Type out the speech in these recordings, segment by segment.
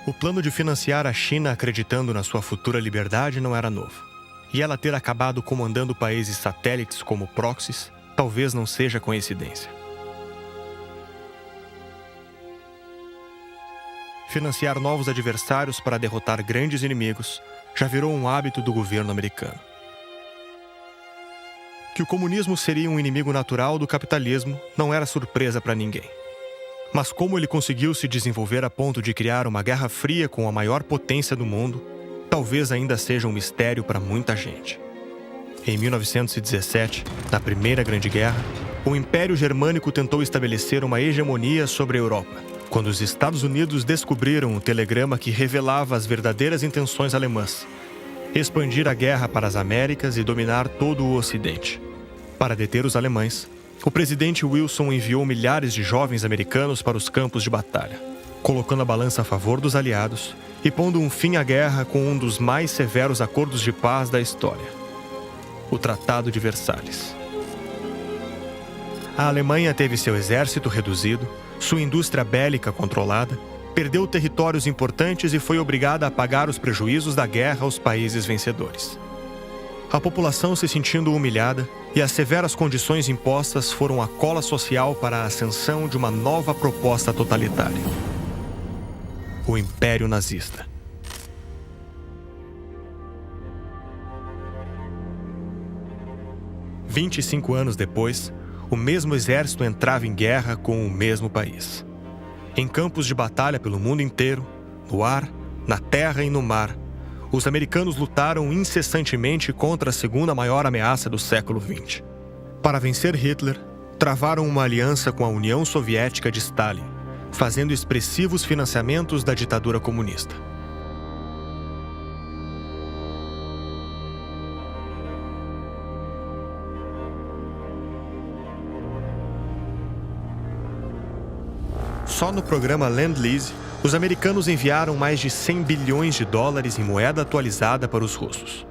O plano de financiar a China acreditando na sua futura liberdade não era novo. E ela ter acabado comandando países satélites como proxies talvez não seja coincidência. Financiar novos adversários para derrotar grandes inimigos já virou um hábito do governo americano. Que o comunismo seria um inimigo natural do capitalismo não era surpresa para ninguém. Mas como ele conseguiu se desenvolver a ponto de criar uma guerra fria com a maior potência do mundo, talvez ainda seja um mistério para muita gente. Em 1917, na Primeira Grande Guerra, o Império Germânico tentou estabelecer uma hegemonia sobre a Europa, quando os Estados Unidos descobriram um telegrama que revelava as verdadeiras intenções alemãs: expandir a guerra para as Américas e dominar todo o Ocidente. Para deter os alemães, o presidente Wilson enviou milhares de jovens americanos para os campos de batalha, colocando a balança a favor dos aliados e pondo um fim à guerra com um dos mais severos acordos de paz da história: o Tratado de Versalhes. A Alemanha teve seu exército reduzido, sua indústria bélica controlada, perdeu territórios importantes e foi obrigada a pagar os prejuízos da guerra aos países vencedores. A população se sentindo humilhada e as severas condições impostas foram a cola social para a ascensão de uma nova proposta totalitária: o Império Nazista. – 25 anos depois, o mesmo exército entrava em guerra com o mesmo país. Em campos de batalha pelo mundo inteiro, no ar, na terra e no mar, os americanos lutaram incessantemente contra a segunda maior ameaça do século XX. Para vencer Hitler, travaram uma aliança com a União Soviética de Stalin, fazendo expressivos financiamentos da ditadura comunista. Só no programa Lend-Lease, os americanos enviaram mais de 100 bilhões de dólares em moeda atualizada para os russos,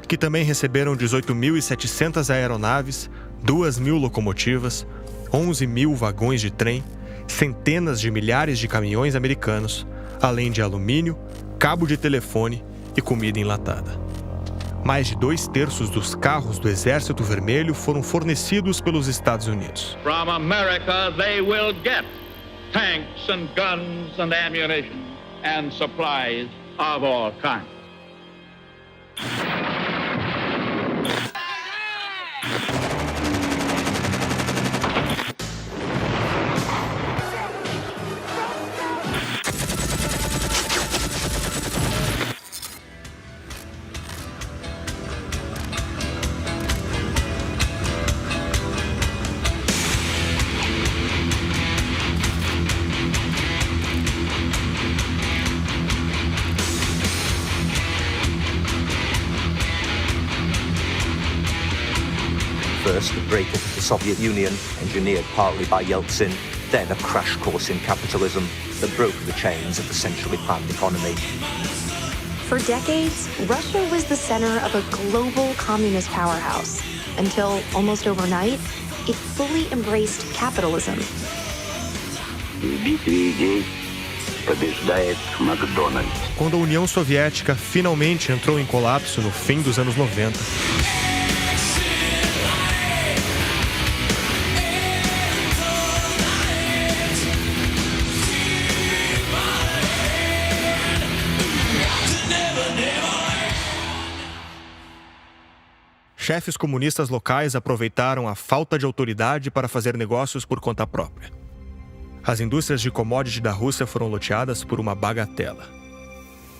que também receberam 18.700 aeronaves, 2.000 locomotivas, 11.000 vagões de trem, centenas de milhares de caminhões americanos, além de alumínio, cabo de telefone e comida enlatada. Mais de 2/3 dos carros do Exército Vermelho foram fornecidos pelos Estados Unidos. From America they will get tanks and guns and ammunition and supplies of all kinds. First, the breakup of the Soviet Union, engineered partly by Yeltsin, then a crash course in capitalism that broke the chains of the centrally planned economy. For decades, Russia was the center of a global communist powerhouse, until almost overnight, it fully embraced capitalism. Quando a União Soviética finalmente entrou em colapso no fim dos anos 90, chefes comunistas locais aproveitaram a falta de autoridade para fazer negócios por conta própria. As indústrias de commodity da Rússia foram loteadas por uma bagatela.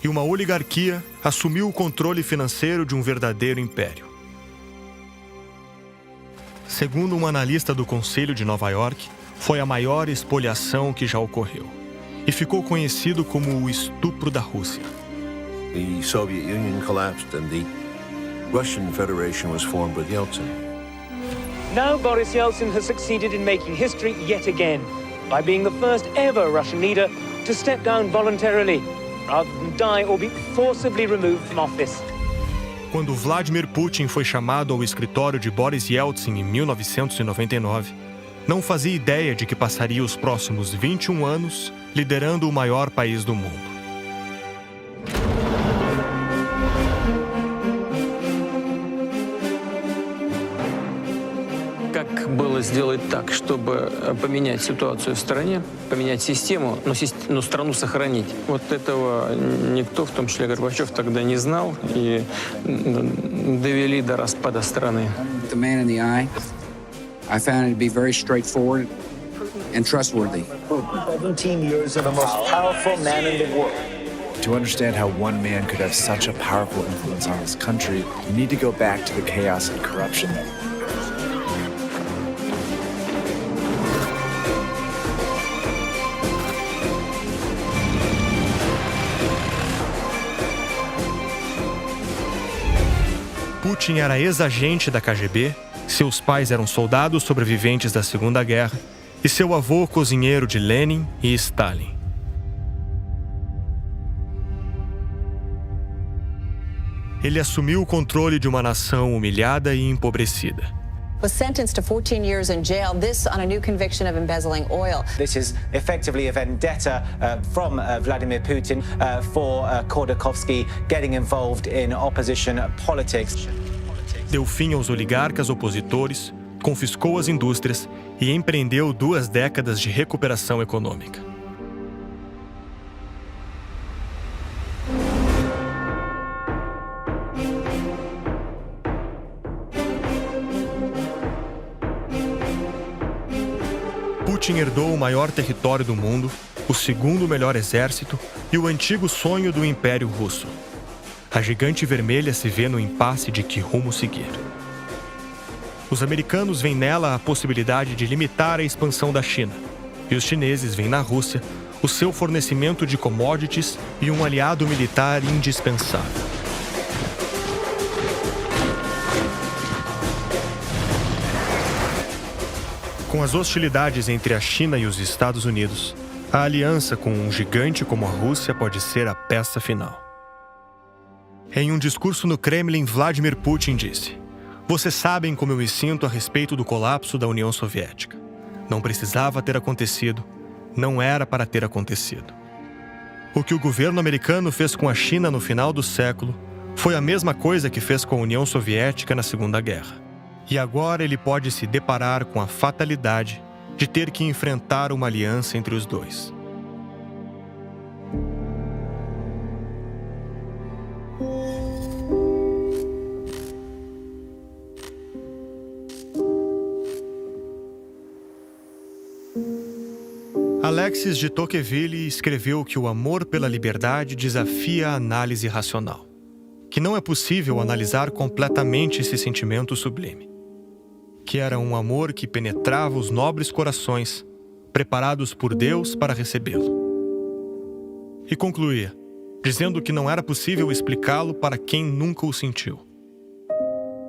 E uma oligarquia assumiu o controle financeiro de um verdadeiro império. Segundo um analista do Conselho de Nova York, foi a maior expoliação que já ocorreu. E ficou conhecido como o estupro da Rússia. The Soviet Union collapsed and the Russian Federation was formed with Yeltsin. Now Boris Yeltsin has succeeded in making history yet again by being the first ever Russian leader to step down voluntarily rather than die or be forcibly removed from office. Quando Vladimir Putin foi chamado ao escritório de Boris Yeltsin em 1999, não fazia ideia de que passaria os próximos 21 anos liderando o maior país do mundo. было сделать так, чтобы поменять ситуацию в стране, поменять систему, но страну сохранить. Вот этого никто, в том числе Горбачев, тогда не знал и довели до распада страны. The man in the eye, I found it to be very straightforward and trustworthy. 17 years of the most powerful man in the world. To understand how one man could have such a powerful influence on this country, you need to go back to the chaos and corruption. Putin era ex-agente da KGB, seus pais eram soldados sobreviventes da Segunda Guerra e seu avô cozinheiro de Lenin e Stalin. Ele assumiu o controle de uma nação humilhada e empobrecida. Was sentenced to 14 years in jail, this on a new conviction of embezzling oil. This is effectively a vendetta from Vladimir Putin for Khodorkovsky getting involved in opposition politics. Deu fim aos oligarcas opositores, confiscou as indústrias e empreendeu 2 décadas de recuperação econômica. Putin herdou o maior território do mundo, o 2º melhor exército e o antigo sonho do Império Russo. A gigante vermelha se vê no impasse de que rumo seguir. Os americanos veem nela a possibilidade de limitar a expansão da China, e os chineses veem na Rússia o seu fornecimento de commodities e um aliado militar indispensável. Com as hostilidades entre a China e os Estados Unidos, a aliança com um gigante como a Rússia pode ser a peça final. Em um discurso no Kremlin, Vladimir Putin disse: "Vocês sabem como eu me sinto a respeito do colapso da União Soviética. Não precisava ter acontecido, não era para ter acontecido." O que o governo americano fez com a China no final do século foi a mesma coisa que fez com a União Soviética na Segunda Guerra. E agora ele pode se deparar com a fatalidade de ter que enfrentar uma aliança entre os dois. Alexis de Tocqueville escreveu que o amor pela liberdade desafia a análise racional, que não é possível analisar completamente esse sentimento sublime, que era um amor que penetrava os nobres corações, preparados por Deus para recebê-lo. E concluía, dizendo que não era possível explicá-lo para quem nunca o sentiu.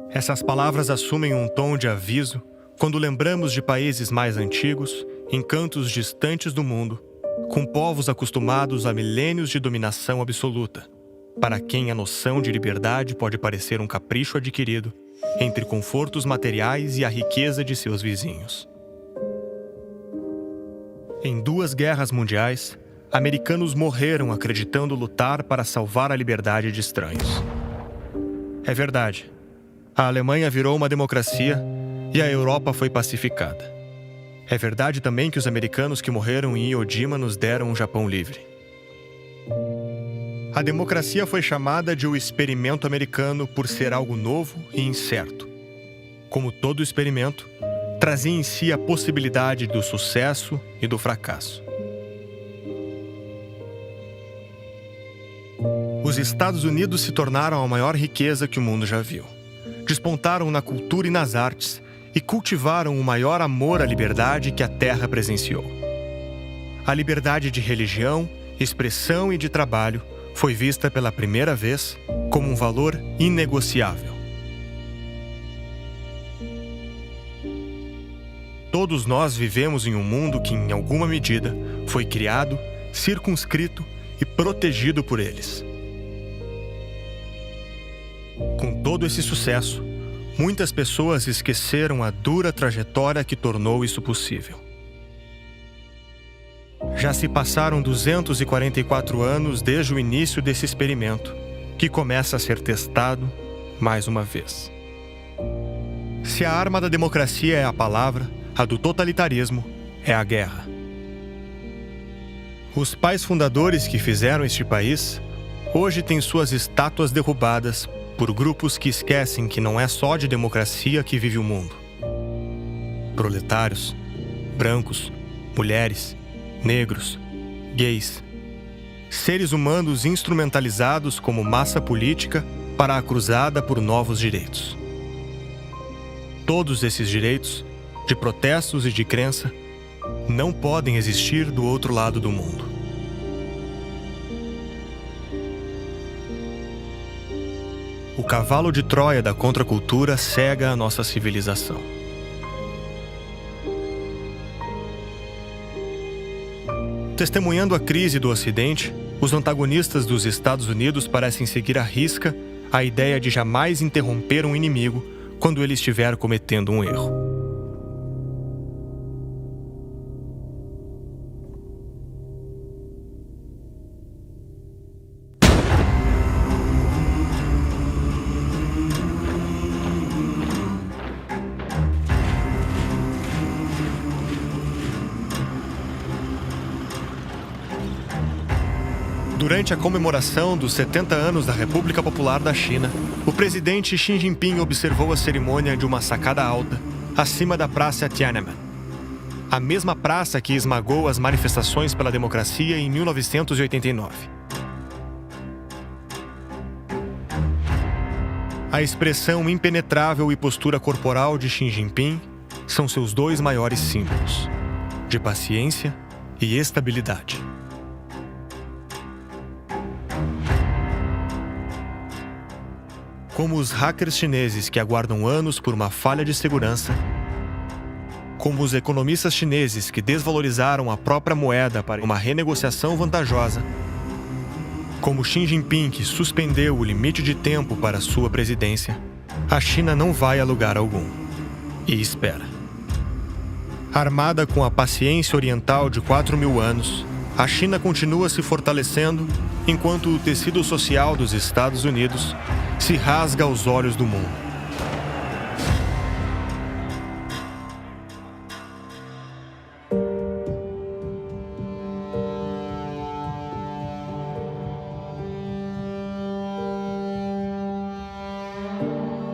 Essas palavras assumem um tom de aviso quando lembramos de países mais antigos, em cantos distantes do mundo, com povos acostumados a milênios de dominação absoluta, para quem a noção de liberdade pode parecer um capricho adquirido entre confortos materiais e a riqueza de seus vizinhos. Em 2 guerras mundiais, americanos morreram acreditando lutar para salvar a liberdade de estranhos. É verdade, a Alemanha virou uma democracia e a Europa foi pacificada. É verdade também que os americanos que morreram em Iwo Jima nos deram um Japão livre. A democracia foi chamada de o experimento americano por ser algo novo e incerto. Como todo experimento, trazia em si a possibilidade do sucesso e do fracasso. Os Estados Unidos se tornaram a maior riqueza que o mundo já viu. Despontaram na cultura e nas artes e cultivaram o maior amor à liberdade que a Terra presenciou. A liberdade de religião, expressão e de trabalho foi vista pela primeira vez como um valor inegociável. Todos nós vivemos em um mundo que, em alguma medida, foi criado, circunscrito e protegido por eles. Com todo esse sucesso, muitas pessoas esqueceram a dura trajetória que tornou isso possível. Já se passaram 244 anos desde o início desse experimento, que começa a ser testado mais uma vez. Se a arma da democracia é a palavra, a do totalitarismo é a guerra. Os pais fundadores que fizeram este país hoje têm suas estátuas derrubadas por grupos que esquecem que não é só de democracia que vive o mundo. Proletários, brancos, mulheres, negros, gays. Seres humanos instrumentalizados como massa política para a cruzada por novos direitos. Todos esses direitos, de protestos e de crença, não podem existir do outro lado do mundo. O cavalo de Troia da contracultura cega a nossa civilização. Testemunhando a crise do Ocidente, os antagonistas dos Estados Unidos parecem seguir à risca a ideia de jamais interromper um inimigo quando ele estiver cometendo um erro. Durante a comemoração dos 70 anos da República Popular da China, o presidente Xi Jinping observou a cerimônia de uma sacada alta, acima da Praça Tiananmen. A mesma praça que esmagou as manifestações pela democracia em 1989. A expressão impenetrável e postura corporal de Xi Jinping são seus dois maiores símbolos, de paciência e estabilidade. Como os hackers chineses que aguardam anos por uma falha de segurança, como os economistas chineses que desvalorizaram a própria moeda para uma renegociação vantajosa, como Xi Jinping que suspendeu o limite de tempo para sua presidência, a China não vai a lugar algum. E espera. Armada com a paciência oriental de 4.000 anos, a China continua se fortalecendo enquanto o tecido social dos Estados Unidos se rasga aos olhos do mundo.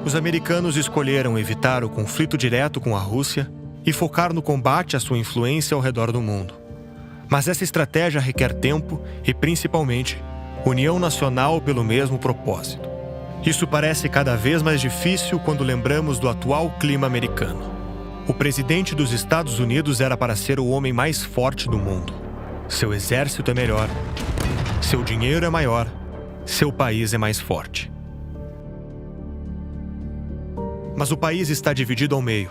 Os americanos escolheram evitar o conflito direto com a Rússia e focar no combate à sua influência ao redor do mundo. Mas essa estratégia requer tempo e, principalmente, união nacional pelo mesmo propósito. Isso parece cada vez mais difícil quando lembramos do atual clima americano. O presidente dos Estados Unidos era para ser o homem mais forte do mundo. Seu exército é melhor, seu dinheiro é maior, seu país é mais forte. Mas o país está dividido ao meio,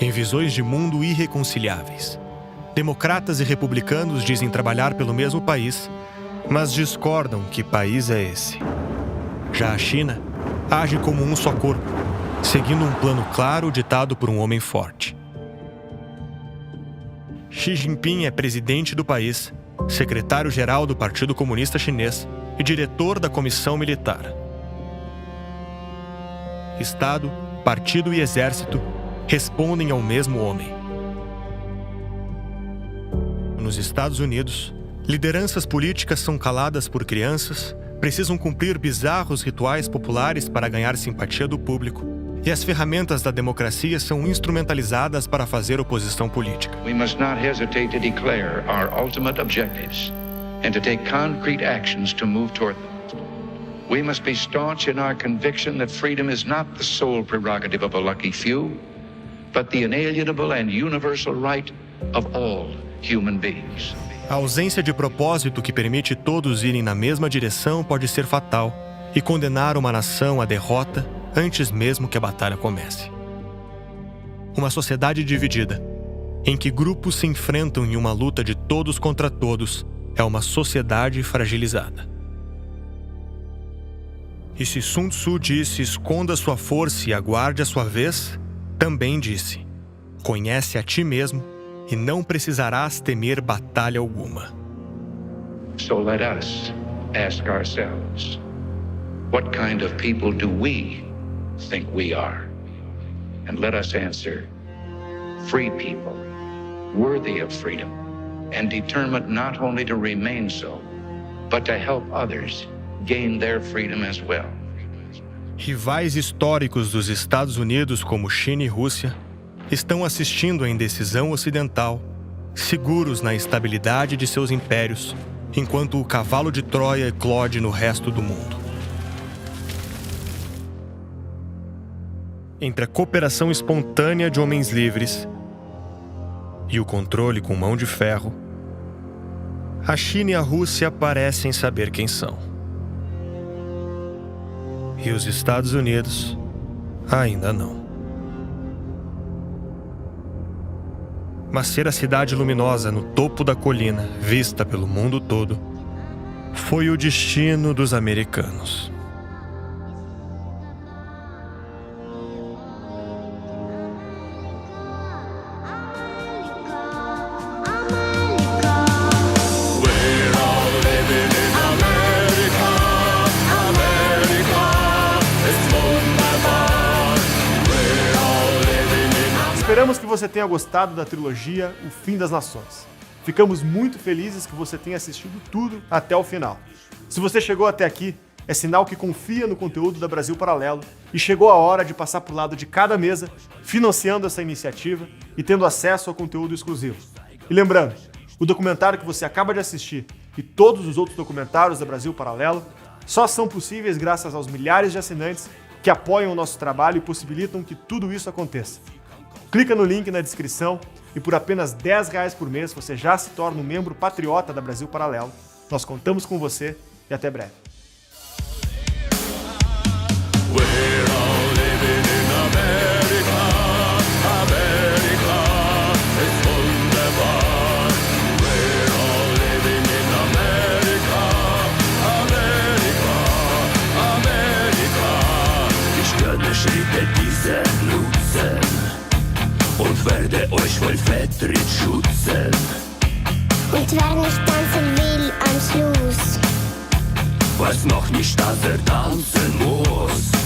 em visões de mundo irreconciliáveis. Democratas e republicanos dizem trabalhar pelo mesmo país, mas discordam que país é esse. Já a China age como um só corpo, seguindo um plano claro ditado por um homem forte. Xi Jinping é presidente do país, secretário-geral do Partido Comunista Chinês e diretor da Comissão Militar. Estado, partido e exército respondem ao mesmo homem. Nos Estados Unidos, lideranças políticas são caladas por crianças, precisam cumprir bizarros rituais populares para ganhar simpatia do público, e as ferramentas da democracia são instrumentalizadas para fazer oposição política. We must not hesitate to declare our ultimate objectives and to take concrete actions to move toward them. We must be staunch in our conviction that freedom is not the sole prerogative of a lucky few, but the inalienable and universal right of all human beings. A ausência de propósito que permite todos irem na mesma direção pode ser fatal e condenar uma nação à derrota antes mesmo que a batalha comece. Uma sociedade dividida, em que grupos se enfrentam em uma luta de todos contra todos, é uma sociedade fragilizada. E se Sun Tzu disse esconda sua força e aguarde a sua vez, também disse, conhece a ti mesmo e não precisarás temer batalha alguma. So let us ask ourselves, what kind of people do we think we are? And let us answer, free people, worthy of freedom, and determined not only to remain so, but to help others gain their freedom as well. Rivais históricos dos Estados Unidos, como China e Rússia, estão assistindo à indecisão ocidental, seguros na estabilidade de seus impérios, enquanto o cavalo de Troia eclode no resto do mundo. Entre a cooperação espontânea de homens livres e o controle com mão de ferro, a China e a Rússia parecem saber quem são. E os Estados Unidos ainda não. Mas ser a cidade luminosa no topo da colina, vista pelo mundo todo, foi o destino dos americanos. Esperamos que você tenha gostado da trilogia O Fim das Nações. Ficamos muito felizes que você tenha assistido tudo até o final. Se você chegou até aqui, é sinal que confia no conteúdo da Brasil Paralelo e chegou a hora de passar por lado de cada mesa, financiando essa iniciativa e tendo acesso ao conteúdo exclusivo. E lembrando, o documentário que você acaba de assistir e todos os outros documentários da Brasil Paralelo só são possíveis graças aos milhares de assinantes que apoiam o nosso trabalho e possibilitam que tudo isso aconteça. Clica no link na descrição e por apenas R$10 por mês você já se torna um membro patriota da Brasil Paralelo. Nós contamos com você e até breve. Und werde euch voll Fetttritt schützen. Und wer nicht tanzen will am Schluss, weiß noch nicht, dass tanzen muss.